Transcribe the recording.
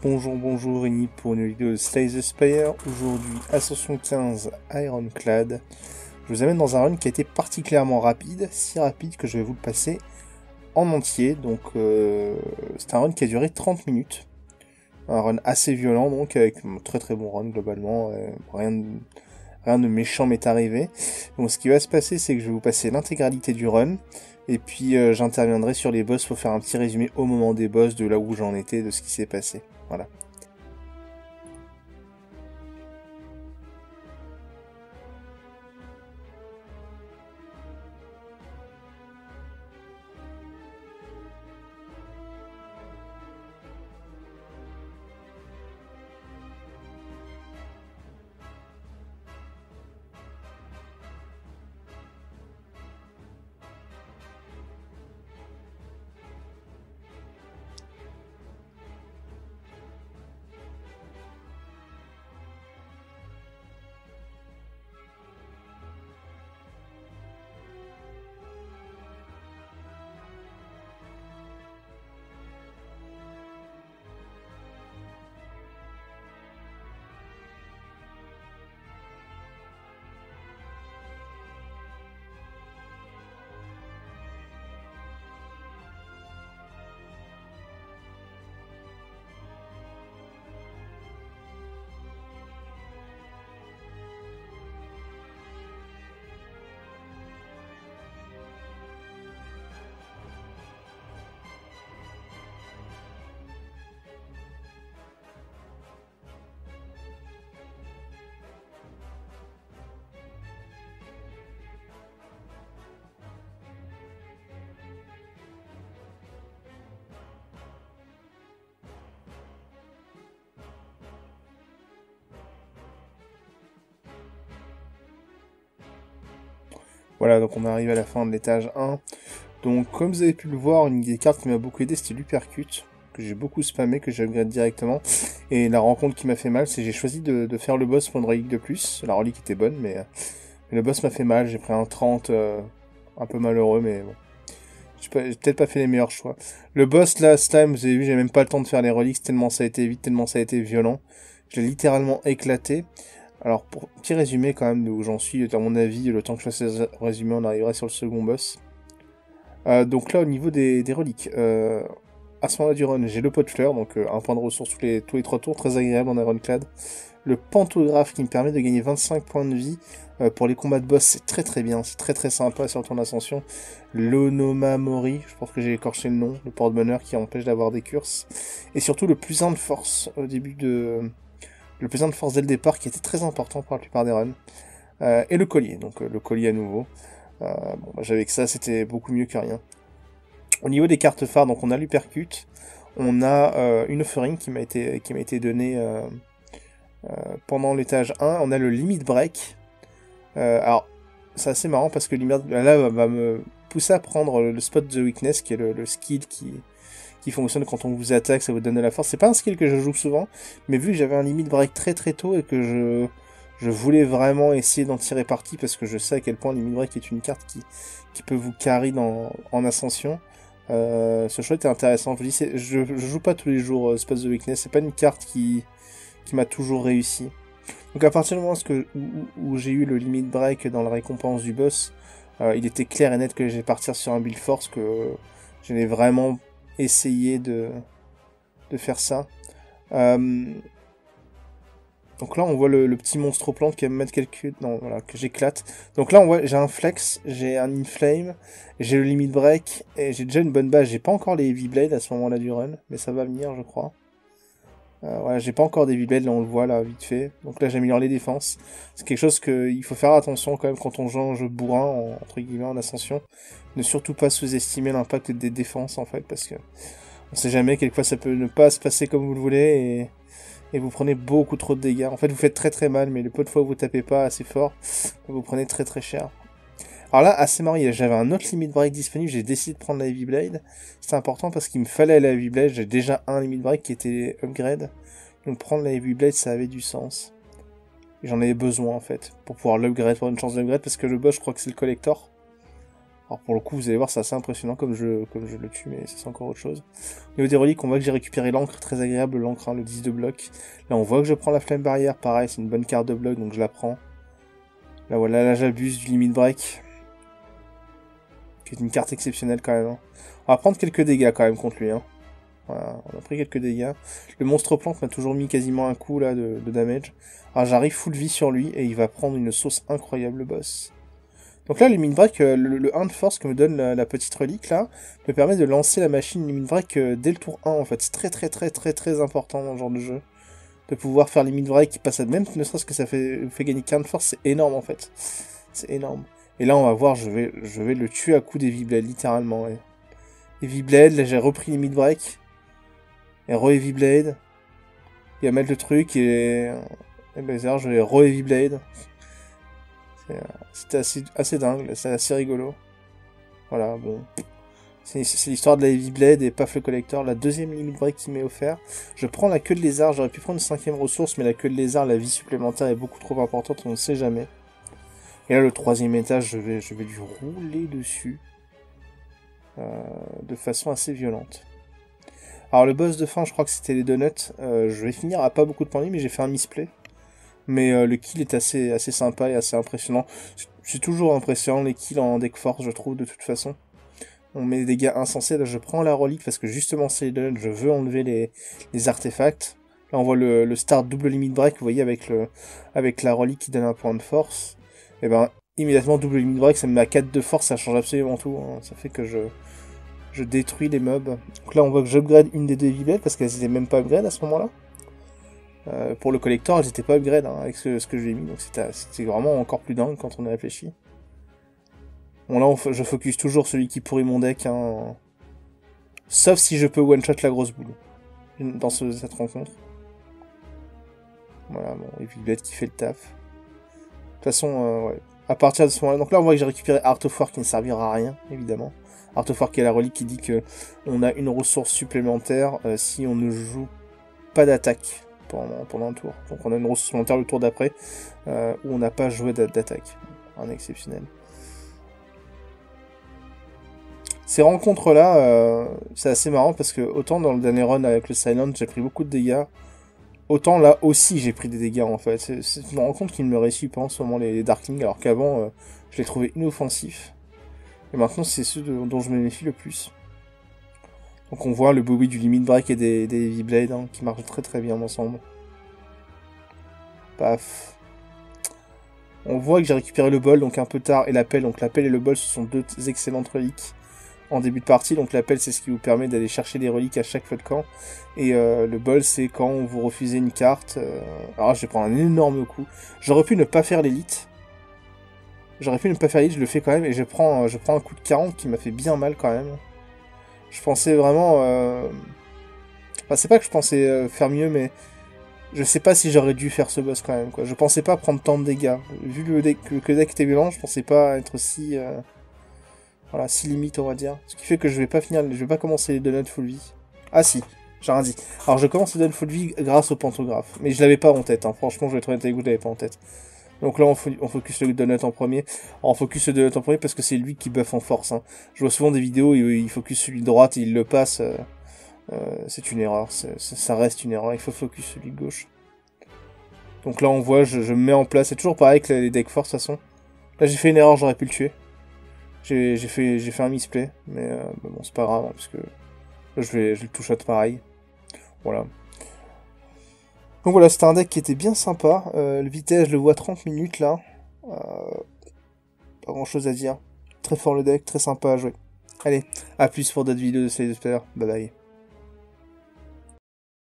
Bonjour, bonjour, Rémi pour une vidéo de Slay the Spire. Aujourd'hui, Ascension 15 Ironclad. Je vous amène dans un run qui a été particulièrement rapide, si rapide que je vais vous le passer en entier. Donc, c'est un run qui a duré 30 minutes. Un run assez violent, donc, avec un très très bon run globalement. Rien de méchant m'est arrivé. Donc, ce qui va se passer, c'est que je vais vous passer l'intégralité du run. Et puis, j'interviendrai sur les boss pour faire un petit résumé au moment des boss, de là où j'en étais, de ce qui s'est passé. Voilà. Voilà, donc on arrive à la fin de l'étage 1. Donc comme vous avez pu le voir, une des cartes qui m'a beaucoup aidé, c'était l'Uppercut, que j'ai beaucoup spammé, que j'ai upgrade directement. Et la rencontre qui m'a fait mal, c'est que j'ai choisi de faire le boss pour une relique de plus. La relique était bonne, mais le boss m'a fait mal. J'ai pris un 30, un peu malheureux, mais bon. J'ai peut-être pas fait les meilleurs choix. Le boss, là, ce time, vous avez vu, j'ai même pas le temps de faire les reliques, tellement ça a été vite, tellement ça a été violent. Je l'ai littéralement éclaté. Alors, pour petit résumé quand même d'où j'en suis, à mon avis, le temps que je fasse ce résumé, on arrivera sur le second boss. Donc là, au niveau des reliques, à ce moment-là du run, j'ai le pot de fleurs, donc un point de ressources tous les 3 tours, très agréable en Ironclad. Le pantographe qui me permet de gagner 25 points de vie pour les combats de boss, c'est très très bien, c'est très très sympa, surtout en ascension. L'Onomamori, je pense que j'ai écorché le nom, le porte-bonheur qui empêche d'avoir des curses. Et surtout le plus 1 de force au début de... Le plus 1 de force dès le départ qui était très important pour la plupart des runs. Et le collier, donc le collier à nouveau. Bon, bah, j'avais que ça, c'était beaucoup mieux que rien. Au niveau des cartes phares, donc on a l'Uppercut, on a une offering qui m'a été donnée pendant l'étage 1, on a le Limit Break. Alors, c'est assez marrant parce que Limit là va me pousser à prendre le Spot the Weakness, qui est le skill qui fonctionne quand on vous attaque, ça vous donne de la force. C'est pas un skill que je joue souvent, mais vu que j'avais un Limit Break très très tôt et que je voulais vraiment essayer d'en tirer parti parce que je sais à quel point Limit Break est une carte qui peut vous carry en ascension. Ce choix était intéressant. Je vous dis, je joue pas tous les jours Spot the Weakness, c'est pas une carte qui m'a toujours réussi. Donc à partir du moment où j'ai eu le Limit Break dans la récompense du boss, il était clair et net que j'ai partir sur un build force, que j'allais vraiment essayer de faire ça. Donc là on voit le petit monstre au plante qui va me mettre quelques... Non, voilà, que j'éclate. Donc là on voit, j'ai un flex, j'ai un inflame, j'ai le limit break, et j'ai déjà une bonne base. J'ai pas encore les heavy blades à ce moment là du run, mais ça va venir je crois. Voilà, j'ai pas encore des heavy blades, là on le voit là vite fait. Donc là j'améliore les défenses. C'est quelque chose qu'il faut faire attention quand même quand on joue un jeu bourrin, entre guillemets, en ascension. Ne surtout pas sous-estimer l'impact des défenses en fait, parce que on sait jamais, quelquefois ça peut ne pas se passer comme vous le voulez, et vous prenez beaucoup trop de dégâts. En fait, vous faites très très mal, mais le peu de fois où vous tapez pas assez fort, vous prenez très très cher. Alors là, assez marrant, j'avais un autre limit break disponible, j'ai décidé de prendre la Heavy Blade. C'était important parce qu'il me fallait la Heavy Blade, j'ai déjà un limit break qui était upgrade. Donc prendre la Heavy Blade, ça avait du sens. J'en avais besoin en fait, pour pouvoir l'upgrade, pour une chance d'upgrade, parce que le boss, je crois que c'est le collector. Alors pour le coup, vous allez voir, c'est assez impressionnant comme je le tue, mais ça c'est encore autre chose. Au niveau des reliques, on voit que j'ai récupéré l'encre, très agréable l'encre, hein, le 10 de bloc. Là on voit que je prends la flamme barrière, pareil, c'est une bonne carte de bloc, donc je la prends. Là voilà, là j'abuse du limit break. Qui est une carte exceptionnelle quand même. Hein. On va prendre quelques dégâts quand même contre lui. Hein. Voilà, on a pris quelques dégâts. Le monstre plante m'a toujours mis quasiment un coup là de damage. Alors j'arrive full vie sur lui et il va prendre une sauce incroyable le boss. Donc là, le limit break, le 1 de force que me donne la petite relique là, me permet de lancer la machine limit break dès le tour 1 en fait. C'est très important dans ce genre de jeu. De pouvoir faire limit break qui passe à même, ne serait-ce que ça fait gagner 15 de force, c'est énorme en fait. C'est énorme. Et là, on va voir, je vais le tuer à coup d'Heavy Blade, littéralement. Ouais. Heavy Blade, là j'ai repris limit break. Et re-Heavy Blade. Il va mettre le truc et ben, je vais re-Heavy Blade. C'était assez dingue, c'est assez rigolo. Voilà, bon. C'est l'histoire de la Heavy Blade et paf le collector, la deuxième limit break qui m'est offert. Je prends la queue de lézard, j'aurais pu prendre une 5ème ressource, mais la queue de lézard, la vie supplémentaire est beaucoup trop importante, on ne sait jamais. Et là, le 3ème étage, je vais lui rouler dessus. De façon assez violente. Alors le boss de fin, je crois que c'était les donuts. Je vais finir à pas beaucoup de points de vie, mais j'ai fait un misplay. Mais le kill est assez sympa et assez impressionnant. C'est toujours impressionnant les kills en deck force, je trouve, de toute façon. On met des dégâts insensés. Là, je prends la relique parce que justement, c'est les donuts. Je veux enlever les artefacts. Là, on voit le start double limit break, vous voyez, avec la relique qui donne un point de force. Et ben, immédiatement, double limit break, ça me met à 4 de force, ça change absolument tout. Hein. Ça fait que je détruis les mobs. Donc là, on voit que j'upgrade une des deux Heavy Blade parce qu'elles n'étaient même pas upgrade à ce moment-là. Pour le collector, elles n'étaient pas upgrade hein, avec ce que j'ai mis, donc c'était vraiment encore plus dingue quand on y réfléchit. Bon là, je focus toujours celui qui pourrit mon deck, hein, sauf si je peux one-shot la grosse boule dans cette rencontre. Voilà, bon, Heavy Blade qui fait le taf. De toute façon, ouais. À partir de ce moment-là, donc là on voit que j'ai récupéré Art of War qui ne servira à rien, évidemment. Art of War qui est la relique qui dit que on a une ressource supplémentaire si on ne joue pas d'attaque pendant un tour. Donc on a une ressource supplémentaire le tour d'après où on n'a pas joué d'attaque. Un exceptionnel. Ces rencontres-là, c'est assez marrant parce que autant dans le dernier run avec le Silent, j'ai pris beaucoup de dégâts. Autant là aussi j'ai pris des dégâts en fait. C'est une rencontre qui ne me réussit pas en ce moment les Darklings, alors qu'avant je les trouvais inoffensifs. Et maintenant c'est ceux dont je me méfie le plus. Donc on voit le Bowie du Limit Break et des Heavy Blade hein, qui marchent très bien ensemble. Paf. On voit que j'ai récupéré le bol donc un peu tard et l'appel. Donc l'appel et le bol ce sont deux excellentes reliques en début de partie. Donc l'appel c'est ce qui vous permet d'aller chercher des reliques à chaque feu de camp. Et le bol c'est quand vous refusez une carte. Alors je vais prendre un énorme coup. J'aurais pu ne pas faire l'élite. Je le fais quand même et je prends un coup de 40 qui m'a fait bien mal quand même. Je pensais vraiment... Enfin, c'est pas que je pensais faire mieux, mais je sais pas si j'aurais dû faire ce boss quand même, quoi. Je pensais pas prendre tant de dégâts. Vu que le deck était violent, je pensais pas être si... Voilà, si limite, on va dire. Ce qui fait que je vais pas commencer les donuts full vie. Ah si, j'ai rien dit. Alors je commence les donuts full vie grâce au pantographe. Mais je l'avais pas en tête, hein. Franchement, je vais être honnête avec vous, je l'avais pas en tête. Donc là, on focus le donut en premier. On focus le donut en premier parce que c'est lui qui buff en force. Hein. Je vois souvent des vidéos où il focus celui de droite et il le passe. C'est une erreur. Ça reste une erreur. Il faut focus celui de gauche. Donc là, on voit, je me mets en place. C'est toujours pareil que les decks force, de toute façon. Là, j'ai fait une erreur, j'aurais pu le tuer. J'ai fait un misplay. Mais bon, c'est pas grave. Hein, parce que là, je le two-shot pareil. Voilà. Donc voilà, c'était un deck qui était bien sympa. Le vitesse, je le vois 30 minutes là. Pas grand chose à dire. Très fort le deck, très sympa à jouer. Allez, à plus pour d'autres vidéos de Slay the Spire. Bye bye.